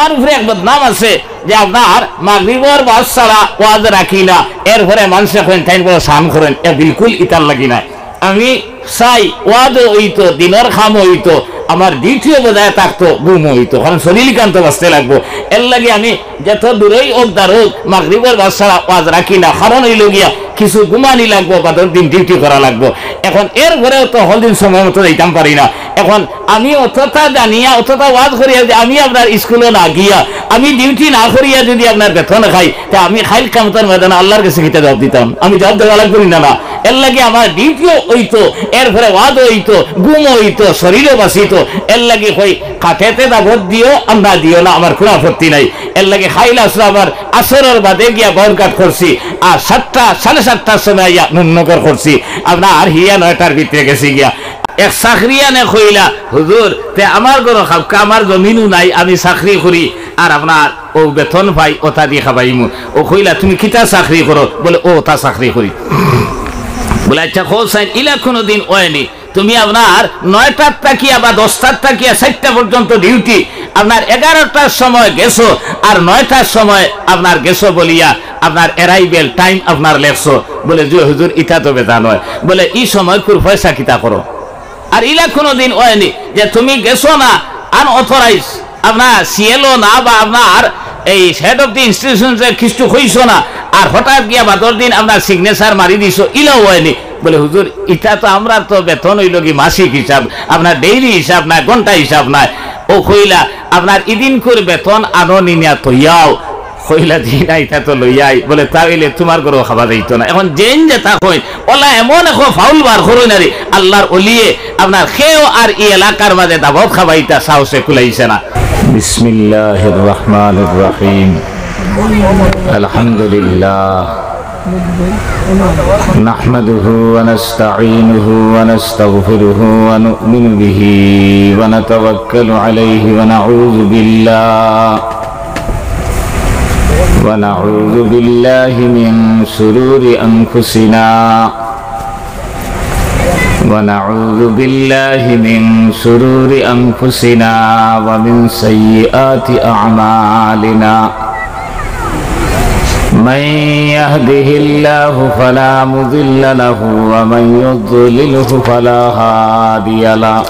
আর উপরে এক বদনাম আছে যে আপনার মাগরিবের বাদ ছাড়া ওয়াজ রাখি না, এরপরে মানুষ এখন তাই বলে সান করেন, এ বিলকুল ইতার লাগি না। আমি চাই ওয়াজ হইতো, দিনের খাম হইতো, আমার ডিউটিও বজায় থাকতো, গুম হইতো, কারণ শরীর কান্ত বাঁচতে লাগবো। এর লাগে আমি যত দূরেই হোক দার হোক মাগরিবের বাদ ছাড়া ওয়াজ রাখি না, কারণ হইল গিয়া কিছু ঘুমানি লাগবো বা দিন ডিউটি করা লাগবো। এখন এর ঘরেও তো হলদিন সময় মতো দিতাম পারি না। এখন আমি অতটা জানিয়া অতটা ওয়াজ করিয়া যে আমি আপনার স্কুলে না গিয়া আমি ডিউটি না করিয়া যদি আপনার বেতন খাই, তা আমি খাইল কামতার ময়দানে আল্লাহর কাছে কিতা জবাব দিতাম? আমি জবাব দেওয়া লাগবো না। এর লাগে আমার ডিউটিও হইতো, এরপরে ওয়াজ হইতো, ঘুম হইতো, শরীরও বাঁচিতো। এর লাগে কই কাঠেতে দাবত দিও, আমরা দিও না, আমার কোনো আপত্তি নাই। এর লাগে খাইল আসলো আমার আসরের বাদে গিয়া বরকাট করছি, আর 7টা 7:30টার সময় নুননগর করছি, আপনার আর হিয়া 9টার ভিতরে গেছি গিয়া। এক চাকরিয়ানে কইলা, হুজুর তে আমার ঘর খাবকা, আমার জমিনও নাই, আমি চাকরি করি আর আপনার ও বেতন পাই, ওটা দিয়ে খাবাইমু। ও কইলা তুমি কিতা চাকরি করো? বলে ও তা চাকরি করি। বলে আচ্ছা খোঁজ ইলা কোনোদিন ওয়নি, তুমি আপনার 9টার তাকিয়া বা 10টার তাকিয়া 4টা পর্যন্ত ডিউটি, আপনার 11টার সময় গেছো আর 9টার সময় আপনার গেছো বলিয়া আপনার অ্যারাইভেল টাইম আপনার লেখছো। বলে যে হুজুর ইটা তো বেতা নয়। বলে এই সময় কুর পয়সা কিতা করো? আর ইলা কোনোদিন ওয়নি যে তুমি গেছো না আনঅথরাইজ, আপনার সিএলও না বা আপনার এই হেড অফ দি ইনস্টিটিউশন কিছু হইছো না, আর হঠাৎ গিয়া 12 দিন আপনার সিগনেচার মারি দিছো, ইলাও হয়নি। বলে হুজুর ইটা তো আমরা তো বেতন হইল কি মাসিক হিসাব, আপনার ডেইলি হিসাব নাই, ঘন্টা হিসাব নাই। ও কইলা আপনার ইদিন করে বেতন আনো নিয়া তৈয়াও। কইলা দিনা ইটা তো লইয়াই। বলে তাইলে তোমার ঘরেও খাবার দিত না। এখন জেন যে তা কই ওলা এমন এখন ফাউল বার করো না রে, আল্লাহর ওলিয়ে আপনার খেও আর এই এলাকার মাঝে দাবত খাবাইতা সাহসে কুলাইছে না। বিসমিল্লাহির রহমানির রহিম। আলহামদুলিল্লাহ নাহমাদুহু ওয়া নাস্তাঈনুহু ওয়া নাস্তাগফিরুহু ওয়া নু'মিনু বিহি ওয়া নাতাওয়াক্কালু আলাইহি ওয়া নাউযু বিল্লাহি মিন শুরুরি আনফুসিনা ونعوذ بالله من شرور أنفسنا ومن سيئات أعمالنا من يهده الله فلا مضل له ومن يضلله فلا هادي له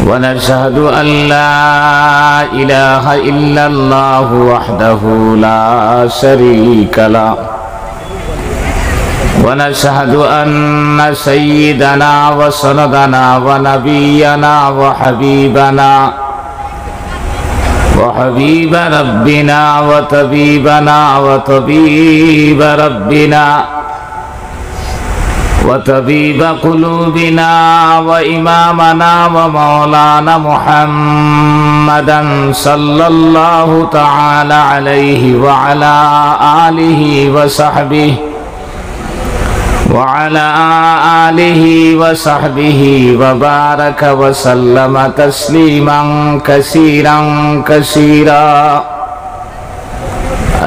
ونشهد أن لا إله إلا الله وحده لا شريك له ونشهد أن سيدنا وسندنا ونبينا وحبيب ربنا وطبيبنا وطبيب ربنا وطبيب قلوبنا وإمامنا ومولانا محمدا صلى الله تعالى عليه وعلى آله وصحبه وبارك وسلم تسليما كثيرا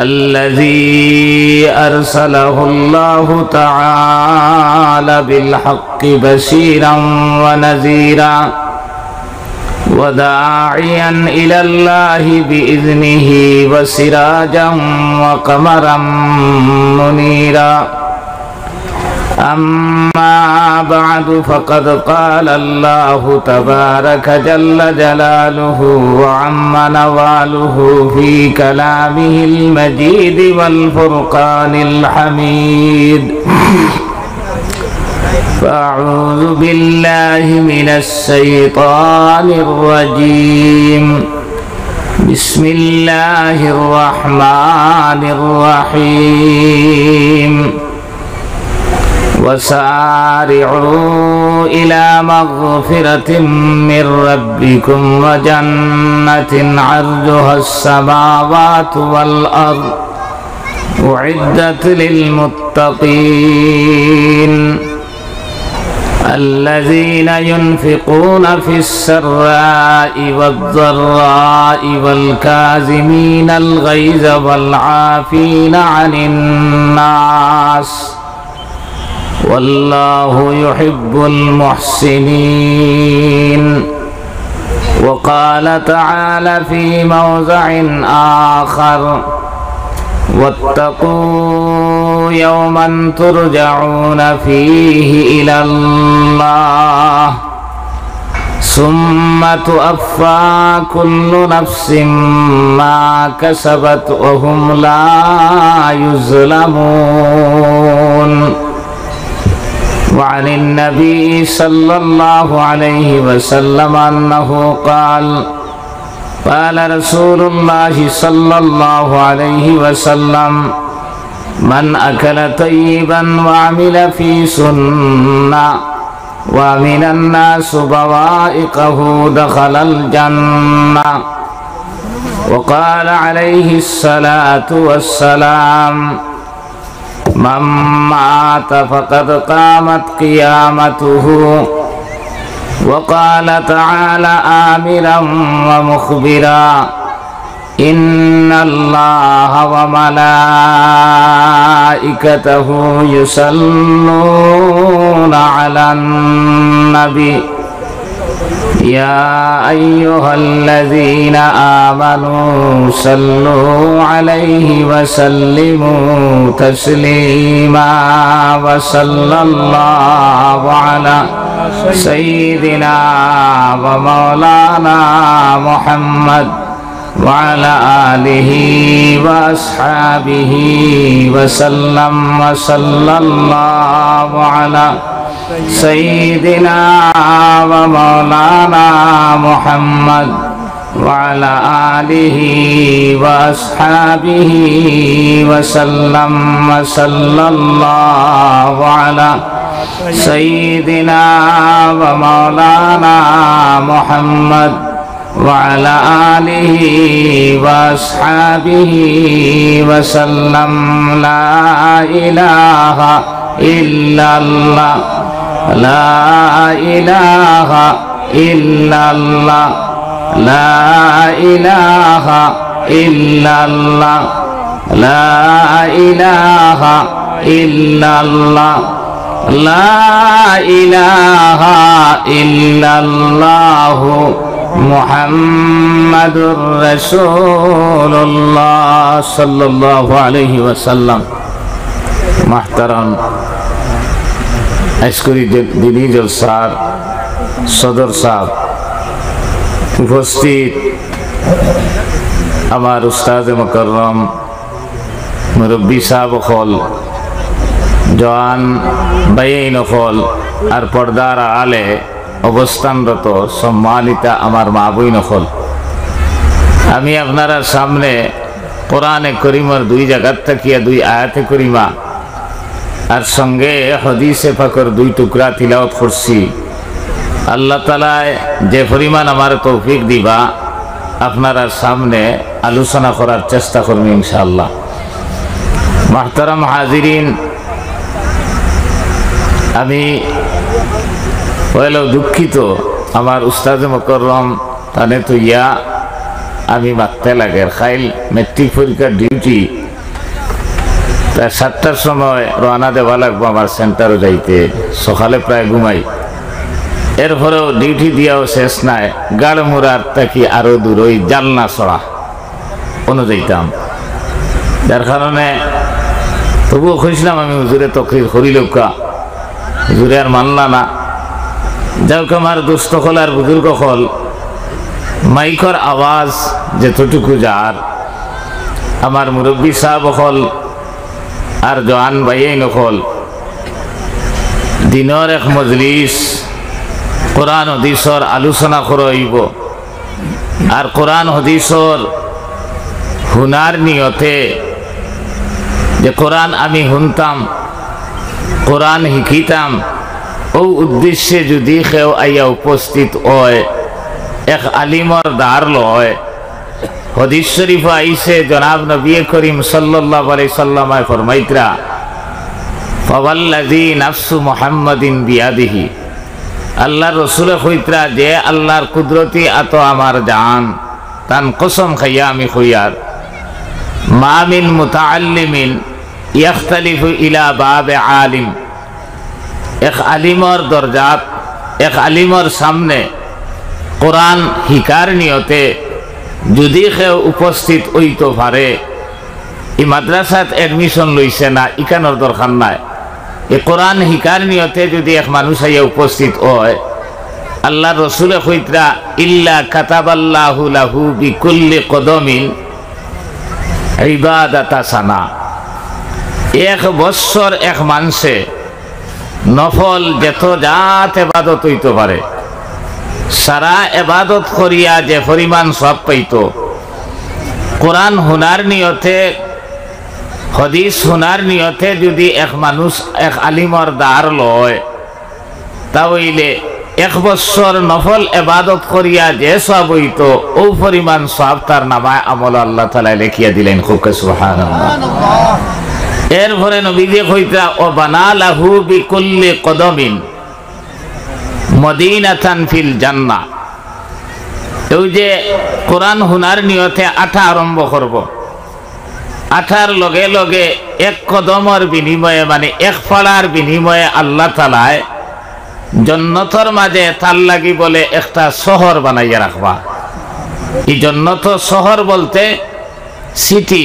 الذي أرسله الله تعالى بالحق بشيرا ونذيرا وداعيا إلى الله بإذنه وسراجا وقمرا منيرا أما بعد فقد قال الله تبارك جل جلاله وعم نواله في كلامه المجيد والفرقان الحميد فأعوذ بالله من الشيطان الرجيم بسم الله الرحمن الرحيم وسارعوا إلى مغفرة من ربكم وجنة عرضها السماوات والأرض أعدت للمتقين الذين ينفقون في السراء والضراء والكاظمين الغيظ والعافين عن الناس والله يحب المحسنين وقال تعالى في موضع آخر واتقوا يوما ترجعون فيه إلى الله ثم توفى كل نفس ما كسبت وهم لا يظلمون وعن النبي صلى الله عليه وسلم أنه قال قال رسول الله صلى الله عليه وسلم من أكل طيبا وعمل في سنة ومن الناس بوائقه دخل الجنة وقال عليه الصلاة والسلام من مات فقد قامت قيامته وقال تعالى آمرا ومخبرا إن الله وملائكته يصلون على النبي يا أيها الذين آمنوا صلوا عليه وسلموا تسليما وصلى الله على سيدنا ومولانا محمد وعلى آله وأصحابه وسلم وصلى الله على سيدنا ومولانا محمد وعلى آله وأصحابه وسلم وصلى الله على سيدنا ومولانا محمد وعلى آله وأصحابه وسلم لا إله إلا الله لا إله إلا الله لا إله إلا الله لا إله إلا الله لا إله إلا الله محمد رسول الله صلى الله عليه وسلم محترم আজকের দিনী জলসার সদর সাহেব উপস্থিত আমার উস্তাদ মুকররম মুরব্বী সাহেব হল জওয়ান ভাইয়েন হল আর পর্দার আলে অবস্থানরত সম্মানিতা আমার মা বোন হল আমি আপনারা সামনে কোরআনে করিমের দুই জায়গার থাকিয়া দুই আয়াতে করিমা আর সঙ্গে হাদিসে পাকের দুই টুকরা তিলাওয়াত করছি আল্লাহ তাআলা যে পরিমাণ আমার তৌফিক দিবা আপনারা সামনে আলোচনা করার চেষ্টা করব ইনশাআল্লাহ। মুহতারাম হাজিরিন, আমি হলো দুঃখিত আমার উস্তাদ মুকররম তানে তো ইয়া আমি মারতে লাগে খাইল মেট্রিক পরীক্ষার ডিউটি প্রায় 7টার সময় রওনা দেওয়া লাগবো আমার সেন্টারে যাইতে, সকালে প্রায় ঘুমাই, এরপরেও ডিউটি দিয়াও শেষ নাই, গাড়মুড়ার থাকি আরো দূর ওই জালনা ছড়া অনুযায়ীতাম, যার কারণে তবুও খুঁজলাম আমি হুজুরে তকরির করিলকা, হুজুরে আর মানলা না। যাওক আমার দুস্থ হল আর বুজুর্গ হল মাইকর আওয়াজ যেতটুকু যার আমার মুরব্বী সাহেব হল আর জওয়ান ভাইয়াই নকল দিনের এক মজলিস কোরআন হাদিসর আলোচনা করইব আর কোরআন হাদিসর হুনার নিয়তে যে কোরআন আমি শুনতাম কোরআন শিকিতাম ও উদ্দেশ্যে যদি কেউ আইয়া উপস্থিত হয় এক আলিমর দ্বার লয়। হাদিস শরীফ আইছে জনাব নবী করিম সাল্লাল্লাহু আলাইহি সাল্লামে ফরমাইতরা ফাওয়াল্লাযী নাফসু মুহাম্মাদিন বিয়াদিহি, আল্লাহর রাসূল কইতরা যে আল্লাহর কুদরতি আত আমার জান তান কসম খাইয়া আমি কইয়ার মা মিন মুতাআল্লিমিন ইখতালিফু ইলা বাবে আলিম, এক আলিমর দরজাত এক আলিমর সামনে কোরআন শিকার নিয়তে যদি কেউ উপস্থিত হইতে পারে, এই মাদ্রাসাত এডমিশন লইছে না, ইকানোর দরকার নাই। এই কোরআন শিকার নিয়তে যদি এক মানুষ আইয়া উপস্থিত হয়, আল্লাহ রসুলে কইতরা ইল্লা কাতাবাল্লাহু লাহু বিকুল্লি কদমিন ইবাদাতা সানা। 1 বৎসর এক মানুষে নফল যেত জাত এবাদত হইতে পারে, সারা এবাদত করিয়া যে পরিমাণ সব পাইত, কোরআন হুনার নিয়তে হদিস হুনার নিয়তে যদি এক মানুষ এক আলিমর দ্বার লয়, তাহলে 1 বৎসর নফল এবাদত করিয়া যে সব হইত, ও পরিমাণ সব তার নামায় আমল আল্লাহ তাআলা লিখিয়া দিলেন। খুব সুবহানাল্লাহ। এরপরে নবীজি কইতা ও বানা লাহু বিকুল্লি কদমিন মদিনাতান ফিল জান্নাহ। এই যে কোরআন হুনার নিয়তে আঠা আরম্ভ করব, আঠার লগে লগে 1 কদমর বিনিময়ে মানে 1 ফাড়ার বিনিময়ে আল্লাহ তাআলায় জন্নতর মাঝে তার লাগি বলে একটা শহর বানাইয়া রাখবা। এই জন্নত শহর বলতে সিটি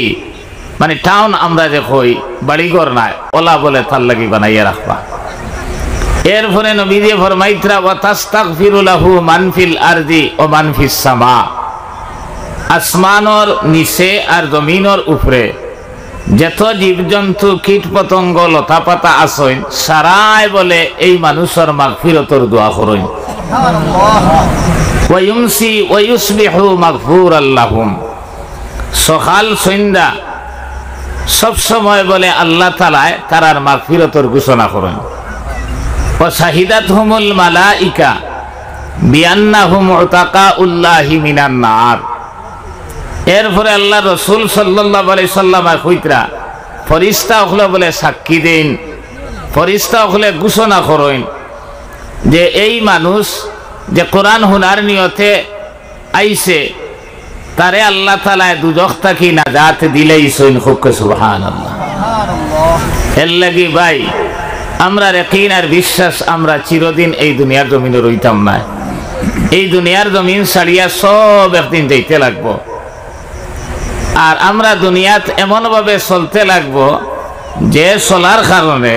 মানে টাউন, আমরা যে কই বাড়িঘর নাই, ওলা বলে তার লাগি বানাইয়া রাখবা। এরপরে নবীজি ফরমাইতরা ওয়া তাস্তাগফিরু লাহু মান ফিল আরদি ওয়া মান ফিস সামা। আসমানর নিচে আর জমিনের উপরে যত জীবজন্তু কীট পতঙ্গ লতা পাতা আসেন, সারাই বলে এই মানুষের মাগফিরতর দোয়া করেন। ওয়া ইউমসি ওয়া ইউসবিহু মাগফুরাল লাহুম। সকাল সন্ধ্যা সব সময় বলে আল্লাহ তাআলা তারার মাগফিরতর ঘোষণা করেন। ওয়া শাহিদাতহুমুল মালাইকা বিআন্নাহুম উতাকাউল্লাহি মিনান নার। এরপরে আল্লাহ রসুল সাল্লাল্লাহু আলাইহি সাল্লাম কইতরা ফেরেশতা হলে বলে সাক্ষী দেন, ফেরেশতা হলে ঘোষণা করেন যে এই মানুষ যে কোরআন হুনার নিয়তে আইছে, তারে আল্লাহ তাআলা দুজখ থেকে নাজাত দিলেইছেন। খুব সুবহানাল্লাহ। এর লাগি ভাই আমরা ইয়াকিন আর বিশ্বাস আমরা চিরদিন এই দুনিয়ার জমিনে রইতাম না। এই দুনিয়ার জমিন ছাড়িয়া সব একদিন যাইতে লাগবো। আর আমরা দুনিয়াত এমনভাবে চলতে লাগবো যে চলার কারণে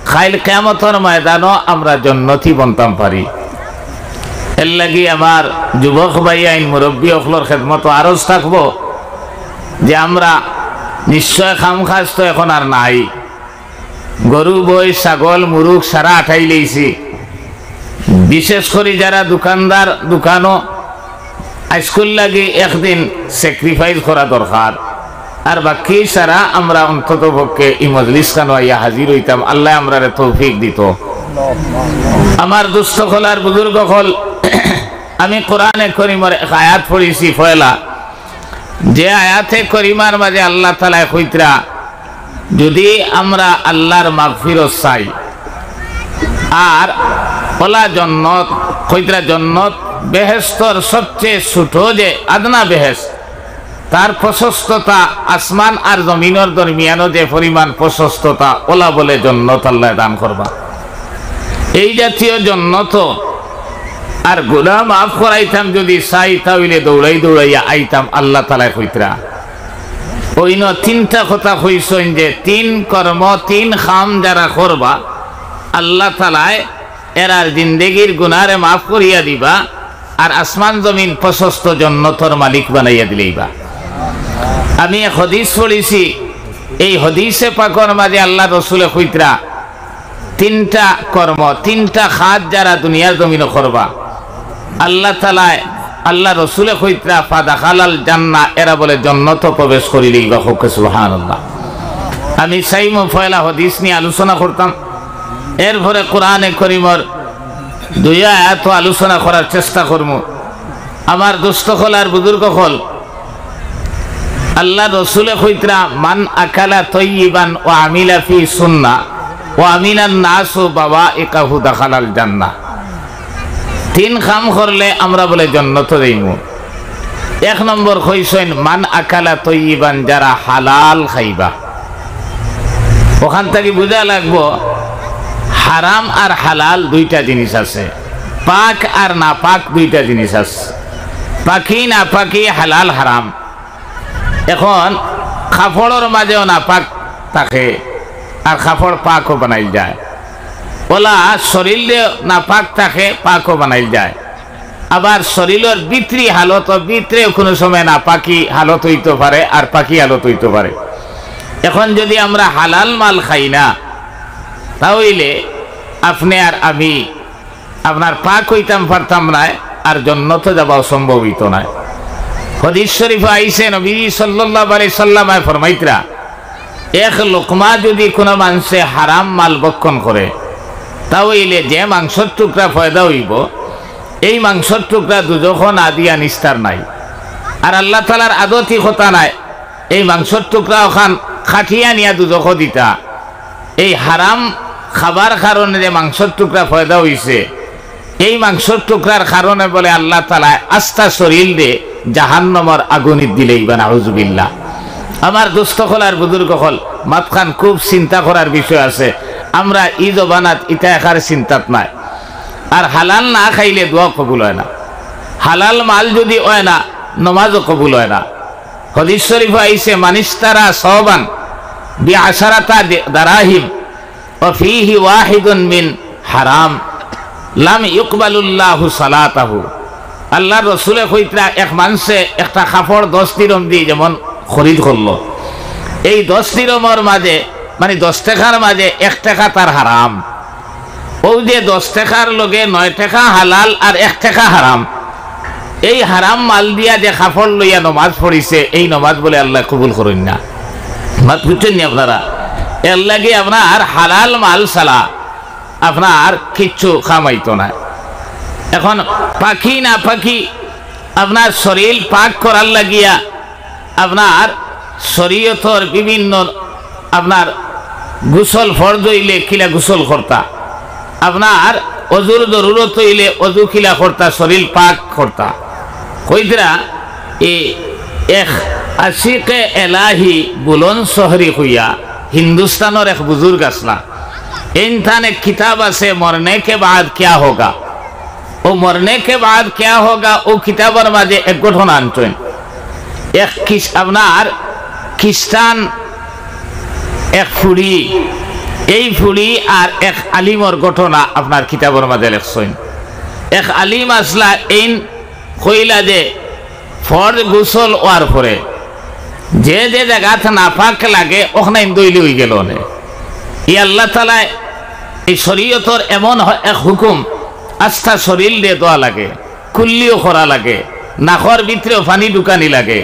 খাইল কিয়ামতের ময়দানও আমরা জান্নাতি বনতাম পারি। এর লাগি আমার যুবক ভাই আইন মুরব্বী অখলর খেদমত আরজ থাকবো যে আমরা নিশ্চয় খামখাজ তো এখন আর নাই। গরু বই ছাগল মুরুখ সারা আঠাই লইছি। বিশেষ করে যারা দোকানদার দোকানও আজকুল লাগে একদিন স্যাক্রিফাইস করা দরকার। আর বাকি সারা আমরা অন্তত পক্ষে এই মজলিস খান আইয়া হাজির হইতাম। আল্লাহ আমরা তৌফিক দিত। আমার দুস্থ হল আর বুজুর্গ হল, আমি কোরআনে করিমের এক আয়াত পড়েছি পয়লা, যে আয়াতে করিমার মাঝে আল্লাহ তাআলা কইতরা যদি আমরা আল্লাহর মাগফিরত চাই আর ওলা জন্নত কইতরা জন্নত বেহেশতর সবচেয়ে ছোট যে আদনা বেহেশত, তার প্রশস্ততা আসমান আর জমিনের দরমিয়ানও যে পরিমাণ প্রশস্ততা, ওলা বলে জন্নত আল্লাহ দান করবা। এই জাতীয় জন্নত আর গুনাহ মাফ করাইতাম যদি চাই, তাহলে দৌড়াই দৌড়াইয়া আইতাম। আল্লাহ তাআলা কইতরা ওইন 3টা কথা কইছেন যে 3 কর্ম 3 খাম যারা করবা আল্লাহ তাআলা এরার জিন্দেগির গুনারে মাফ করিয়া দিবা আর আসমান জমিন প্রশস্ত জন্নতর মালিক বানাইয়া দিলেইবা। আমি এক হাদিস পড়েছি, এই হাদিসে পাকের মাঝে আল্লাহ রসুলে কইতরা 3টা কর্ম 3টা খাত যারা দুনিয়ার জমিনে করবা আল্লাহ তাআলা আল্লাহ রসুলে কইতরা ফাদাখালাল জান্নাহ, এরা বলে জন্নত প্রবেশ করিলেই বা। সুবহানাল্লাহ। আমি সাইমো ফয়লা হাদিস নিয়ে আলোচনা করতাম। এরপরে কোরআনে করিমের 2 আয়াত আলোচনা করার চেষ্টা করব। আমার দুস্থ হল আর বুজুর্গ হল, আল্লাহ রসুলে কইতরা মান আকালা তয়্যিবান ওয়া আমিলা ফি সুন্নাহ ওয়া আমিনান নাসু বাওয়াইকাহু দাখালাল জান্নাহ। 3 কাম করলে আমরা বলে জান্নাত যাইমু। 1 নম্বর কইছেন মান আকালা তয়্যিবান, যারা হালাল খাইবা। ওখান থেকে বুঝা লাগবো হারাম আর হালাল 2টা জিনিস আছে। পাক আর না পাক দুইটা জিনিস আছে, পাখি না পাখি, হালাল হারাম। এখন কাপড়ের মাঝেও না পাক থাকে আর কাপড় পাকও বানাইল যায়, ওলা শরীরে না পাক থাকে পাকও বানাইল যায়। আবার শরীরের ভিতরি হালত, ভিতরে কোনো সময় না পাকি হালত হইতে পারে আর পাকি হালত হইতে পারে। এখন যদি আমরা হালাল মাল খাই না, তাহলে আপনি আর আমি আপনার পাক হইতাম পারতাম না, আর জান্নাত যাওয়া সম্ভব হইত না। হাদিস শরীফে আইছে নবী সাল্লাল্লাহু আলাইহি সাল্লাম ফরমাইতরা, এক লোকমা যদি কোনো মানুষে হারাম মাল ভক্ষণ করে, তাহলে যে মাংসের টুকরা ফয়দা হইব, এই মাংসের টুকরা দুজখ না দিয়া নিস্তার নাই। আর আল্লাহ তাআলার আদতি কথা নাই এই মাংসের টুকরা ওখান খাটিয়া নিয়া দুজখ দিতা। এই হারাম খাবার কারণে যে মাংসের টুকরা ফয়দা হইছে, এই মাংসের টুকরার কারণে বলে আল্লাহ তাআলা আস্থা শরীর দে জাহান্নামের আগুনে দিলেই বা নাউজুবিল্লাহ। আমার দোস্ত হল আর বুজুর্গ হল মাতখান খুব চিন্তা করার বিষয় আছে। আমরা ই জবানাত ইটা একার চিন্তাত নাই। আর হালাল না খাইলে দোয়া কবুল হয় না, হালাল মাল যদি হয় না নমাজও কবুল হয় না। হাদিস শরীফে আইছে, মানিস্তারা সওবান বিআশারাতা দারাহিম ওয়া ফীহি ওয়াহিদুন মিন হারাম লাম ইকবালুল্লাহু সালাতাহু। আল্লাহর রাসূলে কইতরা, এক মানুষে একটা কাপড় 10 দিরহাম দিয়ে যেমন খরিদ করলো, এই 10 দিরহামের মাঝে মানে 10 টাকার মাঝে 1 টাকা তার হারাম। ও যে 10 টাকার লগে 9 টাকা হালাল আর 1 টাকা হারাম, এই হারাম মাল দিয়া যে কাপড় লইয়া নমাজ পড়িছে, এই নমাজ বলে আল্লাহ কবুল করেন না। মাত বুঝছেন নি আপনারা? এর লাগে আপনার হালাল মাল ছাড়া আপনার কিচ্ছু খামাইতো না। এখন পাখি না পাখি আপনার শরীর পাক করার লাগিয়া আপনার শরীয়তর বিভিন্ন আপনার গোসল ফরজ হইলে কিলা গোসল করতা, আপনার অজুর জরুরত হইলে অজু কিলা করতা, শরীর পাক করতা। কইতরা এক আশিকে এলাহি বুলন শহরি হইয়া হিন্দুস্তানের এক বুজুর্গ আসলা, ইনথান এক কিতাব আছে মরনে কে বাদ क्या होगा। ও মরনে কে বাদ क्या होगा ও কিতাবের মাঝে এক ঘটনা আনছেন। এক আপনার খ্রিস্টান এক ফুড়ি, এই ফুড়ি আর এক আলিমর ঘটনা আপনার কিতাবের মাঝে লেখছেন। এক আলিম আসলা এই কইলা যে ফরজ গোসল হওয়ার পরে যে যে জায়গাত নাপাক লাগে ওখানে দইলি হয়ে গেল। ই আল্লাহ তাআলা এই শরীয়তর এমন এক হুকুম, আস্থা শরীর দিয়ে দোয়া লাগে, কুল্লিও করা লাগে, নাকর ভিতরেও পানি ঢুকানি লাগে।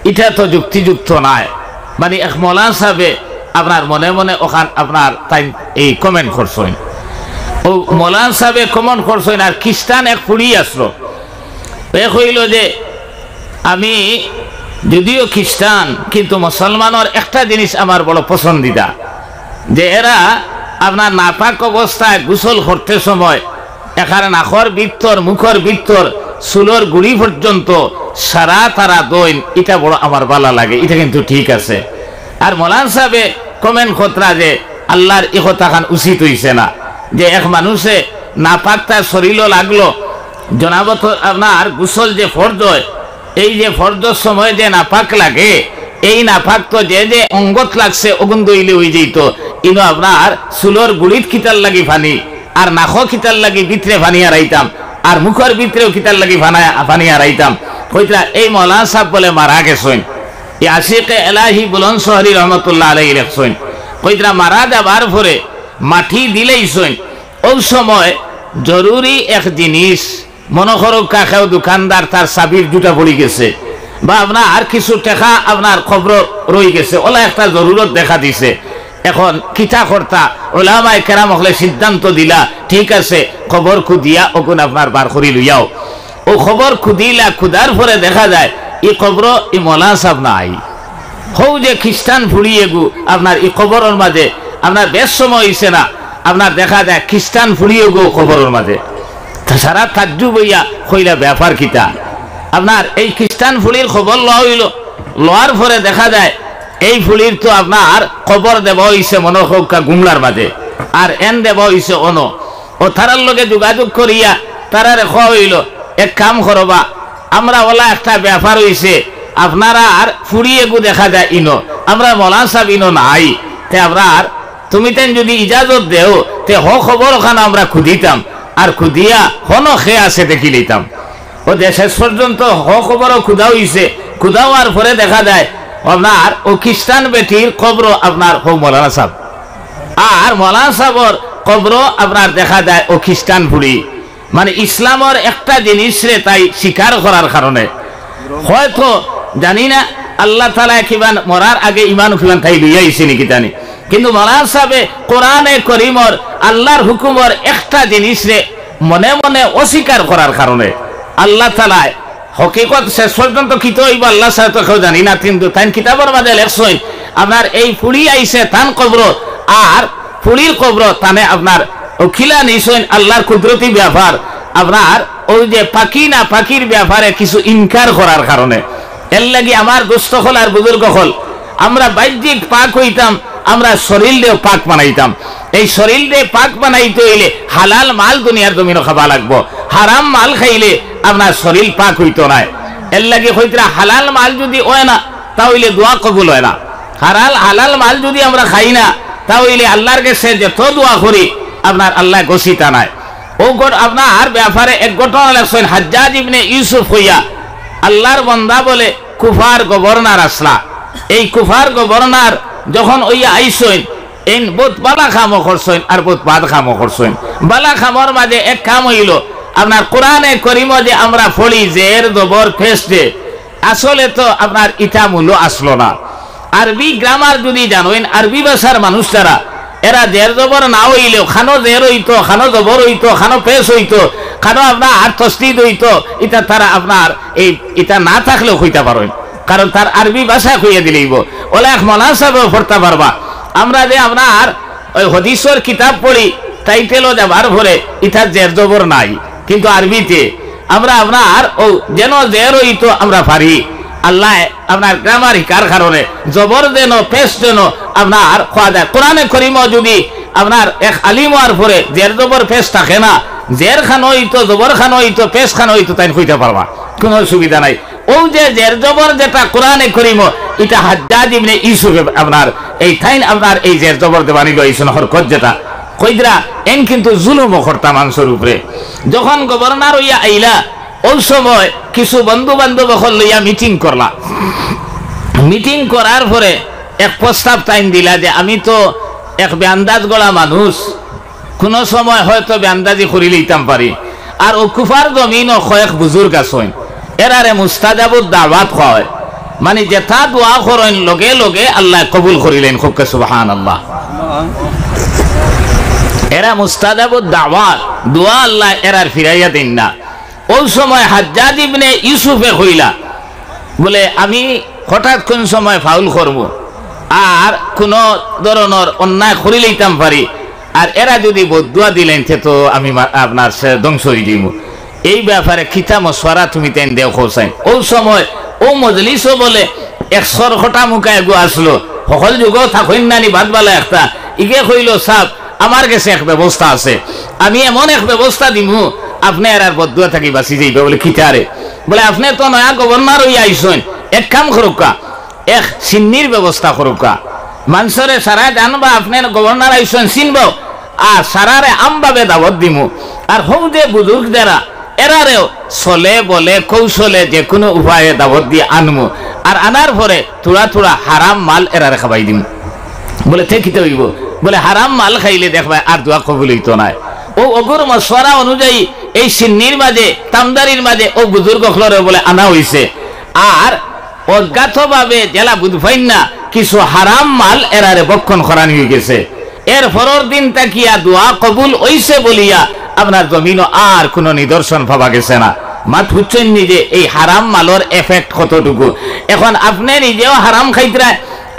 এটা তো যুক্তিযুক্ত নাই। মানে এক মৌলানা সাহেবে আপনার মনে মনে ওখান আপনার তাই এই কমেন্ট করছেন, ও মৌলানা সাহেবে কমেন্ট করছেন। আর খ্রিস্টান এক পুড়ি আসলো, এ কইল যে আমি যদিও খ্রিস্টান কিন্তু মুসলমানের একটা জিনিস আমার বড় পছন্দিদা, যে এরা আপনার নাপাক অবস্থায় গোসল করতে সময় এখানে নাকর ভিতর মুখর ভিতর চুলোর গুড়ি পর্যন্ত সারা তারা দইন, এটা বড় আমার ভালো লাগে, এটা কিন্তু ঠিক আছে। আর মৌলানা সাহেবে কমেন্ট খতরা যে আল্লাহর এ কথা খান উচিত হইছে না, যে এক মানুষে নাপাক তার শরীরও লাগলো, জনাবত আপনার গোসল যে ফরজ হয়, এই যে ফরজের সময় যে নাপাক লাগে, এই নাপাক তো যে যে অঙ্গত লাগছে অগুন দইলে হয়ে যেত। ইনো আপনার চুলোর গুড়িত খিতার লাগি ফানি, আর নাক খিতার লাগি ভিতরে ফানি হারাইতাম, আর মুখের ভিতরেও খিতার লাগি ফানি হারাইতাম। কইতা এই মৌলানা সাহেব বলে মারা গেছেন। এই আশিকে এলাহি বুলন শহরি রহমতুল্লাহ আলাইহি লেখছেন। কইতা মারা যাবার পরে মাটি দিলেইছেন, ওই সময় জরুরি এক জিনিস মনে করো কাকেও দোকানদার তার চাবির জুতা পড়ে গেছে, বা আপনার আর কিছু টাকা আপনার খবর রয়ে গেছে, ওলা একটা জরুরত দেখা দিছে। এখন কিতা কর্তা ওলামায়ে কেরাম হলে সিদ্ধান্ত দিলা, ঠিক আছে খবর খুদিয়া ওগুন আপনার বার করি লইয়াও। ও খবর খুদিলা, খুদার পরে দেখা যায় এই খবর এই মৌলানা সাহেব নাই, হৌ যে খ্রিস্টান ফুড়িয়ে গু আপনার এই খবরের মাঝে আপনার বেশ সময় হয়েছে না, আপনার দেখা যায় খ্রিস্টান ফুড়িয়ে গু খবরের মাঝে। সারা তাজ্জু বইয়া কইলা ব্যাপার কিতা, আপনার এই খ্রিস্টান ফুলির খবর লওয়া হইল, লওয়ার পরে দেখা যায় এই ফুলির তো আপনার খবর দেওয়া হইছে মনে হোক গুমলার মাঝে, আর এন দেওয়া হইছে অন। ও তারার লগে যোগাযোগ করিয়া তারা রেখা হইল এক কাম করবা আমরা ওলা একটা ব্যাপার হইছে আপনারা আর ফুরিয়ে গু দেখা যায় ইনো আমরা মৌলানা সাহেব ইনো নাই তে আমরা আর তুমি তেন যদি ইজাজত দেও তে খবর ওখানে আমরা খুদিতাম আর খুদিয়া হন খে আছে দেখি লইতাম ও শেষ পর্যন্ত খবরও খুদা হইছে খুদা হওয়ার পরে দেখা যায় আপনার ও খ্রিস্টান বেটির কবর আপনার হো মৌলানা সাহেব আর মৌলানা সাহেবর কবর আপনার দেখা যায় ও খ্রিস্টান ফুড়ি মানে ইসলামের একটা জিনিস রে তাই স্বীকার করার কারণে হয়তো জানি না আল্লাহ তাআলা কিবান মরার আগে ইমান কিবান তাই লইয়া আইছে নাকি জানি কিন্তু মৌলানা সাহেব কোরআনে করিমর আল্লাহর হুকুমর একটা জিনিস রে মনে মনে অস্বীকার করার কারণে আল্লাহ তাআলা হকিকত শেষ পর্যন্ত কিতো হইব আল্লাহ সাহেব তো কেউ জানি না কিন্তু তাই কিতাবের মাঝে লেখছেন আপনার এই ফুড়ি আইছে তান কবর আর ফুড়ির কবর তানে আপনার খিলা নিছেন আল্লাহর কুদরতি ব্যাপার আপনার ওই যে পাখি না পাখির ব্যাপারে কিছু ইনকার করার কারণে এর লাগি আমার দুস্থ হল আর বুজুর্গ হল আমরা বাহ্যিক পাক হইতাম আমরা শরীর দিয়ে পাক বানাইতাম এই শরীর দিয়ে পাক বানাইতে হইলে হালাল মাল দুনিয়ার জমিন খাবা লাগবো হারাম মাল খাইলে আপনার শরীর পাক হইতো না এর লাগে হইতরা হালাল মাল যদি হয় না তাহলে দোয়া কবুল হয় না হালাল মাল যদি আমরা খাই না তাহলে আল্লাহর কাছে যত দোয়া করি আপনার আল্লাহ গসিতা নাই ও আপনার ব্যাপারে এক ঘটনা লেখছেন হাজ্জাজ ইবনে ইউসুফ হইয়া আল্লাহর বান্দা বলে কুফার গভর্নর আসলা এই কুফার গভর্নর যখন ওইয়া আইসেন এই বহুত বালা কামও করছেন আর বহুত বাদ কামও করছেন বালা কামর মাঝে এক কাম হইল আপনার কোরআনে করিম যে আমরা পড়ি জের জবর ফেস্টে আসলে তো আপনার ইটা মূল্য আসলো না আরবি গ্রামার যদি জানেন আরবি ভাষার মানুষ যারা এরা জের জবর না হইলেও খানো জের হইতো খানো জবর হইতো খানো পেশ হইতো খানো আপনার আর তসদিদ হইতো এটা তারা আপনার এই এটা না থাকলেও হইতে পারেন কারণ তার আরবি ভাষা কইয়া দিলেইব ওলা এক মৌলানা সাহেব পড়তে পারবা আমরা যে আপনার ওই হাদিসের কিতাব পড়ি টাইটেলও যাবার ভরে ইটার জের জবর নাই কিন্তু আরবিতে আমরা আপনার ও যেন জের হইতো আমরা পারি আল্লাহ আপনার গ্রামার হিকার কারণে জবর যেন পেশ যেন আপনার খোয়া যায় কোরআনে করিম যদি আপনার এক আলিম হওয়ার পরে জের জবর পেশ থাকে না জের খান হইতো জবর খান হইতো পেশ খান হইতো তাই কইতে পারবা কোনো সুবিধা নাই ও যে জের জবর যেটা কোরআনে করিম এটা হাজ্জাজ ইবনে ইউসুফ আপনার এই ঠাইন আপনার এই জের জবর দেবানি লইছেন হরকত যেটা কইদরা এন কিন্তু জুলুমও করতা মানুষের উপরে যখন গভর্নর হইয়া আইলা ওই সময় কিছু বন্ধু বান্ধব লইয়া মিটিং করলা মিটিং করার পরে এক প্রস্তাব টাইম দিলা যে আমি তো এক বেআন্দাজ গড়া মানুষ কোনো সময় হয়তো বেআন্দাজি করি লইতাম পারি আর ও কুফার জমিন ও কয়েক বুজুর্গ আছেন এরারে মুস্তাজাবুদ দাওয়াত হয় মানে যেথা দোয়া করেন লগে লগে আল্লাহ কবুল করিলেন খুব সুবহানাল্লাহ এরা মুস্তাজাবুদ দাওয়াত দোয়া আল্লাহ এরার ফিরাইয়া দেন না ওই সময় হাজ্জাজ ইবনে ইউসুফে কইলা বলে আমি হঠাৎ কোন সময় ফাউল করব আর কোন ধরনের অন্যায় করি লইতাম পারি আর এরা যদি বদুয়া দিলেন তো আমি আপনার ধ্বংস হয়ে দিব এই ব্যাপারে খিতা মশওয়ারা তুমি তেন দেও খোসাইন ওই সময় ও মজলিসও বলে 100টা মুখা এগো আসলো সকল যুগ থাকুন নানি বাদ বালা একটা ইগে কইল সাহেব আমার কাছে এক ব্যবস্থা আছে আমি এমন এক ব্যবস্থা দিমু আপনি আর বদুয়া থাকি বাঁচি যাইবে বলে খিতারে বলে আপনি তো নয়া গভর্নর হইয়া আইসেন এক কাম করুকা এক সিন্নির ব্যবস্থা করুকা মানুষরে সারা জানবা আপনি গভর্নর আইসেন চিনব আর সারারে আমভাবে দাওয়াত দিমু আর হোক যে বুজুর্গ যারা এরারেও চলে বলে কৌশলে যে কোনো উপায়ে দাওয়াত দিয়ে আনমু আর আনার পরে থোড়া থোড়া হারাম মাল এরারে খাবাই দিমু বলে ঠিকই হইব বলে হারাম মাল খাইলে দেখবা আর দোয়া কবুল হইতো না ও অগুর মশওয়ারা অনুযায়ী এই সিন্নির মাঝে তামদারির মাঝে ও বুজুর্গ হলরে বলে আনা হইছে আর অজ্ঞাতভাবে জেলা বুঝফাইন না কিছু হারাম মাল এরারে বক্ষণ করানি হয়ে গেছে এর পরের দিন তাকিয়া দোয়া কবুল হইছে বলিয়া আপনার জমিনও আর কোনো নিদর্শন পাওয়া গেছে না মাত বুঝছেন নিজে এই হারাম মালর এফেক্ট কতটুকু এখন আপনি নিজেও হারাম খাইতরা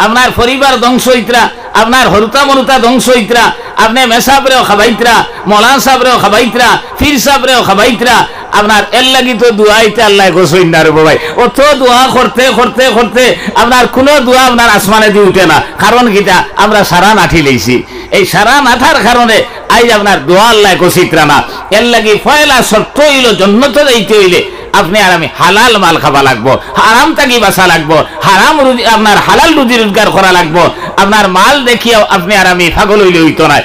আপনার পরিবার ধ্বংস হইতরা আপনার হরুতা মরুতা ধ্বংস হইতরা আপনি মেসাবরেও খাবাইতরা মৌলানা সাহেবরেও খাবাইতরা ফির সাহেবরেও খাবাইতরা আপনার এর লাগি তো দোয়াইতে আল্লাহ গোসইন না রে ভাই ও তো দোয়া করতে করতে করতে আপনার কোনো দোয়া আপনার আসমানে দিয়ে উঠে না কারণ কিটা আমরা সারা নাঠি লইছি এই সারা নাঠার কারণে আজ আপনার দোয়া আল্লাহ কচিত্রা না এর লাগি পয়লা শর্ত হইল জন্নত যাইতে হইলে আপনি আর আমি হালাল মাল খাওয়া লাগবো, হারাম থাকি বাঁচা লাগবো, হারাম আপনার হালাল রুজি রোজগার করা লাগবো। আপনার মাল দেখিয়াও আপনি আর আমি পাগল হইলে হইতো না।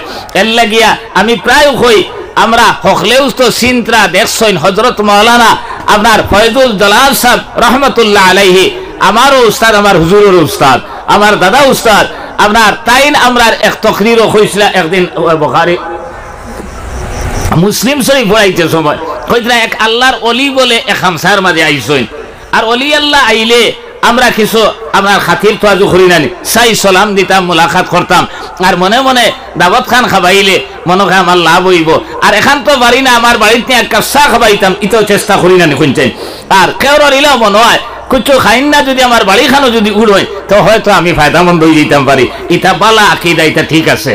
এর লাগিয়া আমি প্রায় কই আমরা হকলেও তো চিন্তা দেখছেন হজরত মৌলানা আপনার ফয়জুল জালাল সাহেব রহমতুল্লাহ আলাইহি আমারও উস্তাদ, আমার হুজুরের উস্তাদ, আমার দাদা উস্তাদ আপনার তাইন আমরা এক তকরিরও হয়েছিল একদিন বুখারী মুসলিম শরীফ পড়াইতে সময় কইতরা এক আল্লাহর অলি বলে এক হামসার মাঝে আইসইন। আর অলি আল্লাহ আইলে আমরা কিছু আপনার খাতির তোয়াজু করি নানি, সাই সালাম দিতাম, মুলাকাত করতাম। আর মনে মনে দাবত খান খাবাইলে মনে হয় আমার লাভ হইব। আর এখান তো পারি না, আমার বাড়িতে এক কাপ চা খাবাইতাম, ইতাও চেষ্টা করি নানি শুনছেন। আর কেউ রইলেও মনে হয় কিছু খাইন না, যদি আমার বাড়ি খানো যদি উড় হয় তো হয়তো আমি ফায়দামন্দ হয়ে যেতাম পারি। ইটা বালা আকিদা, ইটা ঠিক আছে,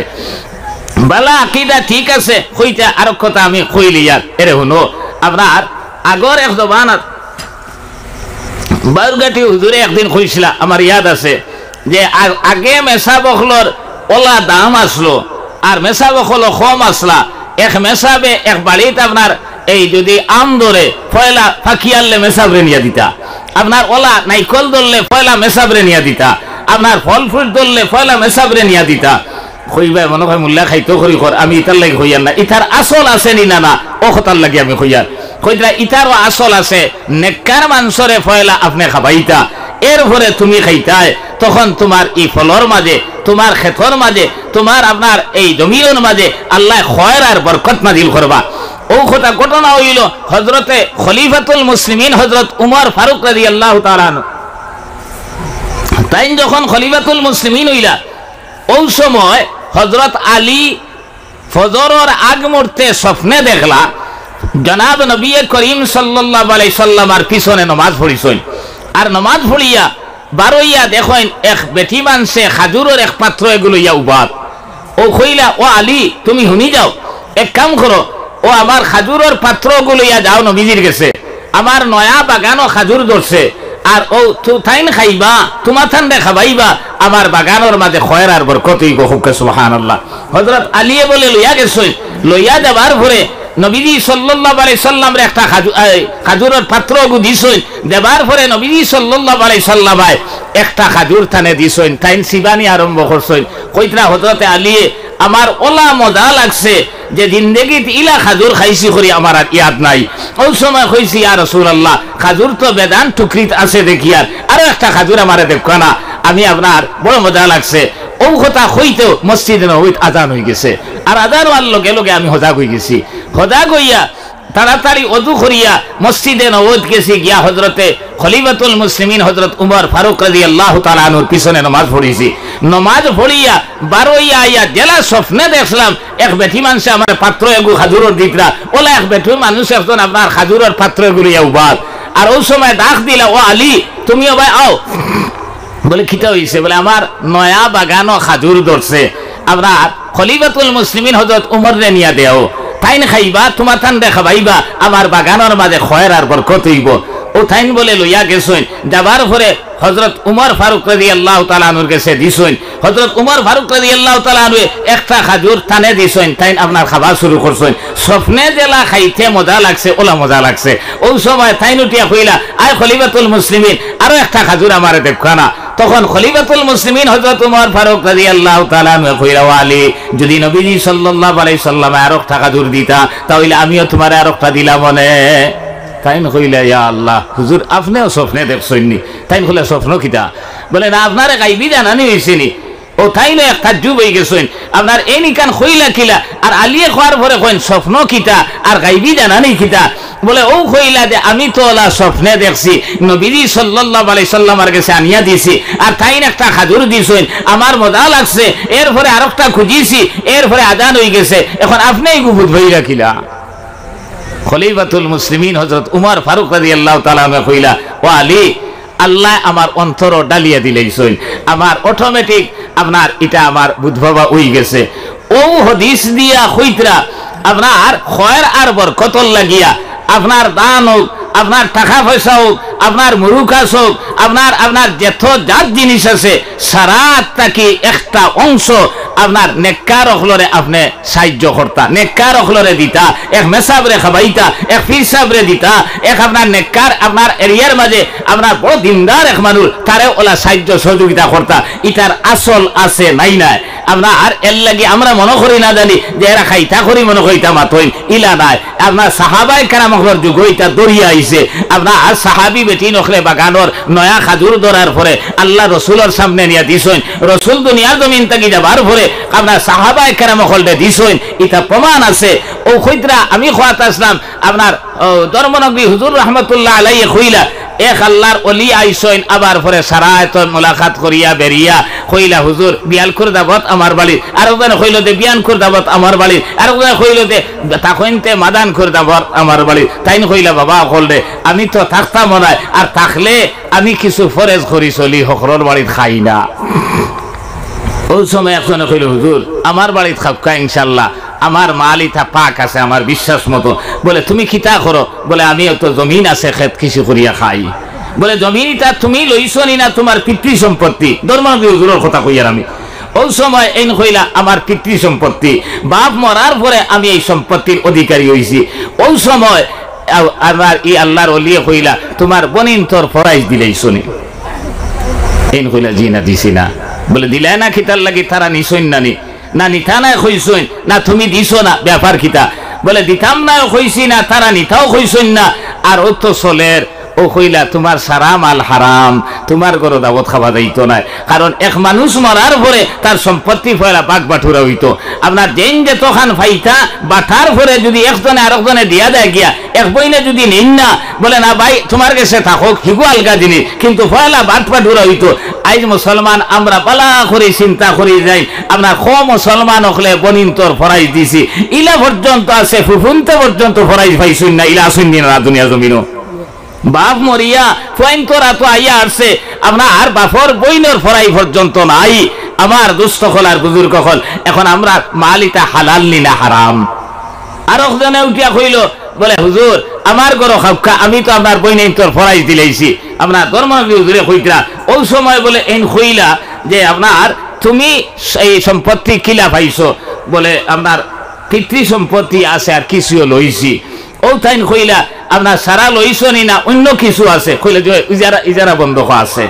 বালা আকিদা ঠিক আছে। কইটা আর কথা আমি কইলি আর এরে শুনো আপনার আগর এক জবানত বারগাটি হুজুরে একদিন কইছিল, আমার ইয়াদ আছে যে আগে মেসা বখলর ওলা দাম আসলো আর মেসা বখল কম আসলা। এক মেসাবে এক বাড়িতে আপনার এই যদি আম ধরে পয়লা ফাঁকি আনলে মেসাবরে নিয়ে দিতা, আপনার ওলা নাইকল ধরলে পয়লা মেসাবরে নিয়ে দিতা, আপনার ফল ফ্রুট ধরলে পয়লা মেসাবরে নিয়ে দিতা। কইবাই মনে হয় মূল্যা খাইতো করি কর, আমি ইতার লাগে হইয়ার না, ইতার আসল আছে নি না না ও কথার লাগে আমি হইয়ার। কইতরা ইতারও আসল আছে, নেককার মানসরে ফয়লা আপনি খাবাইতা, এর পরে তুমি খাইতায়, তখন তোমার এই ফলর মাঝে, তোমার ক্ষেতর মাঝে, তোমার আপনার এই জমির মাঝে আল্লাহ খয়র আর বরকত নাজিল করবা। ও কথা ঘটনা হইল হজরতে খলিফাতুল মুসলিমিন হজরত উমর ফারুক রাদিয়াল্লাহু তাআলা আনহু, তাই যখন খলিফাতুল মুসলিমিন হইলা ওই সময় হজরত আলী ফজরের আগ মুহূর্তে স্বপ্নে দেখলা জনাব নবী করিম সাল্লাল্লাহু আলাইহি সাল্লামের পিছনে নামাজ পড়িছেন। আর নামাজ পড়িয়া বারইয়া দেখেন এক বেটি মানছে খাজুরের এক পাত্র এগুলো ইয়া উবাদ। ও কইলা ও আলী তুমি শুনি যাও, এক কাম করো, ও আমার খাজুরের পাত্রগুলো ইয়া যাও নবীজির গেছে, আমার নয়া বাগানও খাজুর ধরছে, আর ও থাইন খাইবা তোমার থান খাবাইবা, আমার বাগানের মাঝে খয়ের আর বরকত হইব। সুবহানাল্লাহ। হযরত আলী বলে লইয়া গেছেন, লইয়া যাবার পরে নবীজি সাল্লাল্লাহু আলাইহি সাল্লামের একটা খাজুরের পাত্র দিছেন, দেবার পরে নবীজি সাল্লাল্লাহু আলাইহি সাল্লাম একটা খাজুর থানে দিছেন, তাইন সিবানি আরম্ভ করছেন। কইতরা হযরতে আলী আমার ওলা মজা লাগছে যে জিন্দেগিত ইলা খাজুর খাইছি করি আমার আর ইয়াদ নাই। ওই সময় কইছি ইয়া রাসূলুল্লাহ খাজুর তো বেদান টুকরিত আছে দেখি, আর একটা খাজুর আমারে দেখো না, আমি আপনার বড় মজা লাগছে। ও কথা হইতেও মসজিদে নববীত আজান হয়ে গেছে, আর আজান হওয়ার লগে লগে আমি হজাগ হয়ে গেছি। হজাগ হইয়া তাড়াতাড়ি অজু করিয়া মসজিদে নববীত গেছি, গিয়া হযরতে খলিফাতুল মুসলিমিন হযরত উমর ফারুক রাদিয়াল্লাহু তাআলা আনহুর পিছনে নামাজ পড়িছি। নামাজ পড়িয়া বারইয়া আইয়া জেলা স্বপ্নে দেখলাম এক বেটি মানুষে আমার পাত্র এগু খাজুরের দিকরা, ওলা এক বেটি মানুষ একজন আপনার খাজুরের পাত্র এগুলো ইয়া উবাদ। আর ওই সময় ডাক দিলা ও আলী তুমিও ভাই আও। বলে খিটা হইছে, বলে আমার নয়া বাগানও খাজুর ধরছে, আপনার খলিফাতুল মুসলিমিন হযরত উমর রে নিয়া দেও, তাইন খাইবা তোমার থান দেখাবাইবা, আমার বাগানের মাঝে খয়ের আর বরকত হইব। ও তাইন বলে লইয়া গেছেন, যাবার পরে হযরত উমর ফারুক রাদিয়াল্লাহু তাআলা আনহুর কাছে দিছেন। হযরত উমর ফারুক রাদিয়াল্লাহু তাআলা আনহু একটা খাজুর থানে দিছেন, তাইন আপনার খাবার শুরু করছেন। স্বপ্নে জেলা খাইতে মজা লাগছে, ওলা মজা লাগছে। ওই সময় তাইন উঠিয়া কইলা আয় খলিফাতুল মুসলিমিন আরো একটা খাজুর আমারে দেখো না। তখন খলিফাতুল মুসলিমিন হযরত উমর ফারুক রাদিয়াল্লাহু তাআলা আনহু কইরা আলী যদি নবীজি সাল্লাল্লাহু আলাইহি সাল্লাম আরো একটা খাজুর দিতা তাহলে আমিও তোমারে আরো একটা দিলাম মনে। তাইন কইলা ইয়া আল্লাহ হুজুর আপনিও স্বপ্নে দেখছেন নি? তাইন কইলা স্বপ্ন কিটা? বলে না আপনারে গাইবি জানানি হইছে নি। ও তাইলে এক তাজ্জুব হয়ে গেছেন, আপনার এই নিকান কইলা কিলা? আর আলিয়ে খোয়ার পরে কইন স্বপ্ন কিটা আর গাইবি জানানি কিটা? বলে ও কইলা যে আমি তো ওলা স্বপ্নে দেখছি নবীজি সাল্লাল্লাহু আলাইহি সাল্লামের কাছে আনিয়া দিছি, আর তাইন একটা খাজুর দিছেন, আমার মজা লাগছে, এরপরে আরেকটা খুঁজিছি, এরপরে আজান হয়ে গেছে, এখন আপনিই গুবুত হইলা কিলা? খলিফাতুল মুসলিমিন হযরত উমর ফারুক রাদিয়াল্লাহু তাআলা আনহু কইলা ও আলী আল্লাহ আমার অন্তর ডালিয়া দিলেইছেন, আমার অটোমেটিক আপনার এটা আমার বুঝবাবা হই গেছে। ও হাদিস দিয়া কইতরা আপনার খয়ের আর বরকত লাগিয়া আপনার দান হোক, আপনার টাকা পয়সা হোক, আপনার মুরুকাস হোক, আপনার আপনার যত জাত জিনিস আছে সারা তাকে একটা অংশ আপনার নেককার অখলরে আপনি সাহায্য করতা, নেককার অখলরে দিতা, এক মেসাবরে খাবাইতা, এক পীর সাহেবরে দিতা, এক আপনার নেককার আপনার এরিয়ার মাঝে আপনার বড় দিনদার এক মানুষ তারে ওলা সাহায্য সহযোগিতা করতা। ইটার আসল আছে নাই নাই আপনার এর লাগি আমরা মনে করি না জানি যে এরা খাইতা করি মনে করিতা মাতই ইলা নাই। আপনার সাহাবাই কেরামখলর যুগ ইটা দরিয়া আইছে। আপনার আর সাহাবি বেটি নখলে বাগানোর নয়া খাজুর ধরার পরে আল্লাহ রসুলের সামনে নিয়ে দিছেন, রসুল দুনিয়ার জমিন থেকে যাবার পরে আপনার সাহাবাই কেরামখলরে দিছেন, ইটা প্রমাণ আছে। ও খৈতরা আমি খোয়াত আসলাম আপনার ধর্মনগরী হুজুর রহমতুল্লাহ আলাইহি কইলা এক আল্লাহর অলি আইসইন আবার পরে সারায়ত মোলাকাত করিয়া বেরিয়া কইলা হুজুর বিয়াল করে দাবত আমার বাড়ি, আর ওখানে কইল যে বিয়ান করে দাবত আমার বাড়ি, আর ওখানে কইল যে তখনতে মাদান করে দাবত আমার বাড়ি। তাই কইলা বাবা কল রে আমি তো থাকতাম মনে হয়, আর থাকলে আমি কিছু ফরেজ করি চলি হকরর বাড়িত খাই না। ওই সময় একজনে কইল হুজুর আমার বাড়িত খাবকা ইনশাল্লাহ, আমার মালিতা পাক আছে আমার বিশ্বাস মতো। বলে তুমি কিতা করো? বলে আমি তো জমিন আছে খেত কৃষি করিয়া খাই। বলে জমিনটা তুমি লইছ নি না তোমার পিতৃ সম্পত্তি? ধর্মনবী হুজুরের কথা কইয়ার আমি ওই সময় এই কইলা আমার পিতৃ সম্পত্তি, বাপ মরার পরে আমি এই সম্পত্তির অধিকারী হইছি। ওই সময় আমার ই আল্লাহর ওলিয়ে কইলা তোমার বনিন তোর ফরাইজ দিলেই শুনি। এই কইলা জি না দিছি না। বলে দিলে না খিতার লাগি তারা নিছইন নানি না নিতা নাই কইসইন না তুমি দিছো না ব্যাপার কিতা? বলে দিতাম না কইছি না তারা নিতাও কইসইন না। আর ও তো চলের ও কইলা তোমার সারা মাল হারাম, তোমার ঘরে দাওয়াত খাওয়া যাইতো না। কারণ এক মানুষ মরার পরে তার সম্পত্তি ফয়লা বাঘ বাঠুরা হইতো। আপনার যেন যে তখন ফাইতা বাঠার পরে যদি একজনে আরেকজনে দিয়া দেয় গিয়া এক বইনে যদি নিন না বলে না ভাই তোমার কাছে থাকুক হিগু আলগা জিনিস, কিন্তু ফয়লা বাঘ বাঠুরা হইতো। আজ মুসলমান আমরা পালা করে চিন্তা করি যাই আপনার খ মুসলমান হলে বনিন তোর ফরাইজ দিছি ইলা পর্যন্ত আছে, ফুফুনতে পর্যন্ত ফরাইজ পাইছুন না, ইলা আসুন না দুনিয়া জমিনও। বাপ মরিয়া ফোন তোরা তো আইয়া আসছে আপনার আর বাপর বইনের ফরাই পর্যন্ত নাই। আমার দুস্থ হল আর বুজুর্গ হল এখন আমরা মালিতা হালাল নি না হারাম। আর একজনে উঠিয়া কইল বলে হুজুর আমার গরো খাবকা আমি তো আপনার বইনে তোর ফরাইজ দিলেইছি। আপনার ধর্মনবী হুজুরে কইতরা ওই সময় বলে এন কইলা যে আপনার তুমি এই সম্পত্তি কিলা পাইছো? বলে আপনার পিতৃ সম্পত্তি আছে আর কিছুও লইছি। ও তাইন কইলা আপনার সারা লইছনি না অন্য কিছু আছে? কইলে যে ইজারা ইজারা বন্ধক আছে।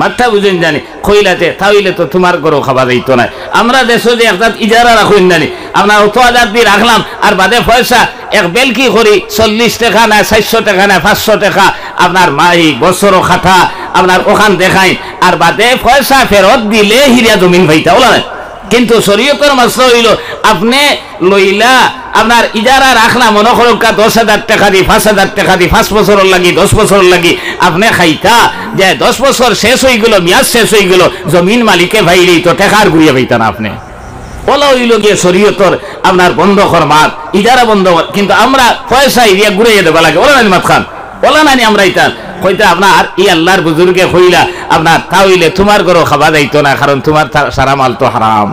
মাথা বুঝেন জানি কইলাতে তাইলে তো তোমার গরো খাবার দিত না। আমরা দেশে যে একটা ইজারা রাখুন জানি আপনার 80,000 দিয়ে রাখলাম আর বাদে পয়সা এক বেলকি করি 40 টাকা না 400 টাকা না 500 টাকা আপনার মাই বছরও খাতা আপনার ওখান দেখাই আর বাদে পয়সা ফেরত দিলে হিরিয়া জমিন ভাইতা ওলা না। কিন্তু শরীয়তের মাসলা হইল আপনি লইলা আপনার ইজারা রাখলা মনে করুন 10,000 টাকা দি 5,000 টাকা দি 5 বছরের লাগি 10 বছরের লাগি আপনি খাইতা যে 10 বছর শেষ হয়ে গেল মেয়াদ শেষ হয়ে গেল জমিন মালিকে ভাইলি তো টাকার ঘুরিয়ে পাইতা না আপনি। ওলা হইল গিয়ে শরীয়তর আপনার বন্ধ কর মাত ইজারা বন্ধ। কিন্তু আমরা পয়সা ইয়া ঘুরিয়ে দেবা লাগে ওলা নানি মাত খান ওলা নানি আমরা ইতা কইতা আপনার ই আল্লাহর বুজুর্গে কইলা আপনার তাইলে তোমার ঘরও খাওয়া যাইতো না কারণ তোমার সারা মাল তো হারাম।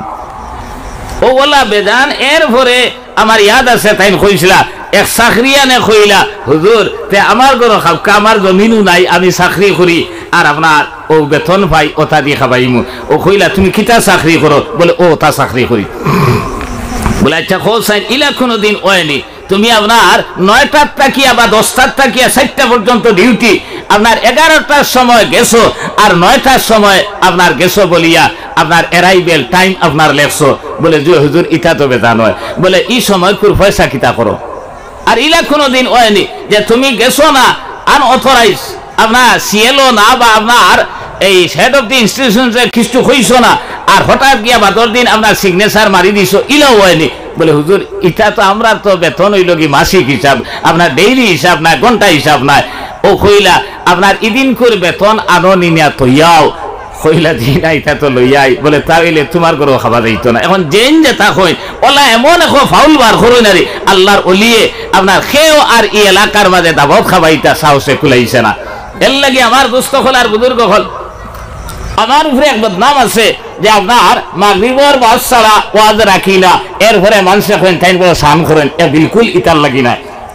ও ওলা বেজান এর পরে আমার ইয়াদ আছে তাই কইছিলা এক চাকরিয়ানে কইলা হুজুর তে আমার ঘরও খাবকা আমার জমিনও নাই আমি চাকরি করি আর আপনার ও বেতন পাই ওটা দিয়ে খাবাইমু। ও কইলা তুমি কিতা চাকরি করো? বলে ও তা চাকরি করি। বলে আচ্ছা খোঁজ সাইন ইলা কোনোদিন ওয়নি তুমি আপনার 9টার তাকিয়া বা 10টার তাকিয়া 4টা পর্যন্ত ডিউটি আপনার 11টার সময় গেছো আর 9টার সময় আপনার গেছো বলিয়া আপনার অ্যারাইভেল টাইম আপনার লেখছো। বলে যে হুজুর ইটা তো বেতা নয়। বলে এই সময় কুর পয়সা কিতা করো? আর ইলা কোনোদিন ওয়নি যে তুমি গেছো না আনঅথরাইজ আপনার সিএলও না বা আপনার এই হেড অফ দি ইনস্টিটিউশন কিছু হইছো না আর হঠাৎ গিয়া বাদর দিন আপনার সিগনেচার মারি দিছো ইলাও হয়নি। বলে হুজুর ইটা তো আমরা তো বেতন হইল কি মাসিক হিসাব আপনার ডেইলি হিসাব নাই ঘন্টা হিসাব নাই। ও কইলা আপনার ইদিন করে বেতন আনো নিয়া তৈয়াও কইলা দিন ইটা তো লইয়াই। বলে তাইলে তোমার ঘরে খাবার দিত না। এখন জেন যে তা কই ওলা এমন এখন ফাউল বার করই না রে আল্লাহর ওলিয়ে আপনার খেও আর এই এলাকার মাঝে দাবত খাবাইতা সাহসে কুলাইছে না। এর লাগে আমার দোস্ত হল আর বুজুর্গ হল আমার উপরে এক বদনাম আছে যে আপনার মাগরিবের ওয়াজ ছাড়া ওয়াজ রাখি না এরপরে মানুষ এখন তাই বলে সাম করেন বিলকুল ইতার লাগি না।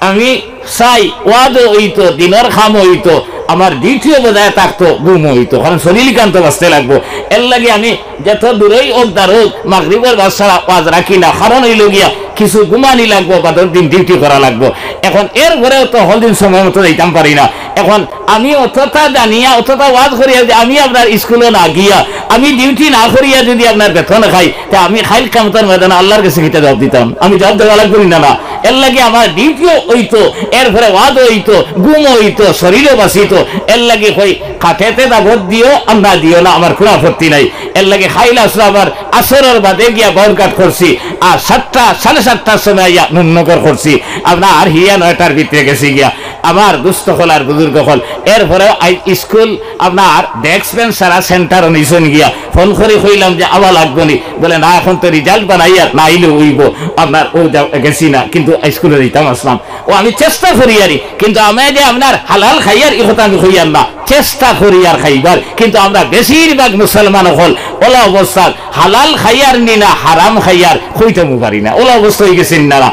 আমি চাই ওয়াজ হইতো দিনের খাম হইতো আমার ডিউটিও বজায় থাকতো, ঘুম হইতো, কারণ শরীর কান্ত বাঁচতে লাগবো। এর লাগে আমি যত দূরেই হোক দার হোক মাগরিবের বাদশাহ ওয়াজ রাখি না, কারণ হইল গিয়া কিছু ঘুমানি লাগবো বা দিন ডিউটি করা লাগবো। এখন এর ঘরেও তো হলদিন সময় মতো দিতাম পারি না। এখন আমি অতটা জানিয়া অতটা ওয়াজ করিয়া যে আমি আপনার স্কুলে না গিয়া আমি ডিউটি না করিয়া যদি আপনার বেতন খাই, তা আমি খাইল কামতার ময়দানে আল্লাহর কাছে কিটা জবাব দিতাম? আমি জবাব দেওয়া লাগবো না। না, এর লাগে আমার ডিউটিও হইতো, এরপরে ওয়াজ হইতো, ঘুম হইতো, শরীরও বাঁচিত। এর লাগে কই কাঠেতে দাবত দিও আমরা দিও না, আমার কোনো আপত্তি নাই। এর লাগে খাইল আসলে আবার আসরের বাদে গিয়া বরকাট করছি, আর 7টা 7:30টার সময় ইয়া নুননগর করছি আপনার আর হিয়া 9টার ভিতরে গেছি গিয়া আমার দুস্থ হল আর বুজুর্গ হল। এরপরে স্কুল আপনার ডেস্ক বেঞ্চ সারা সেন্টার নিছেন গিয়া ফোন করে কইলাম যে আবার লাগবো নি, বলে না এখন তো রেজাল্ট বানাইয়া না আইলে উইব আপনার ও গেছি না, কিন্তু স্কুলে দিতাম আসলাম। ও আমি চেষ্টা করি আরি, কিন্তু আমি যে আপনার হালাল খাইয়ার এই কথা আমি কইয়ার না, চেষ্টা করি আর খাইবার। কিন্তু আমরা বেশিরভাগ মুসলমান হল ওলা অবস্থার হালাল খাইয়ার নি না হারাম খাইয়ার কইতে পারি না, ওলা অবস্থা হয়ে গেছেন না।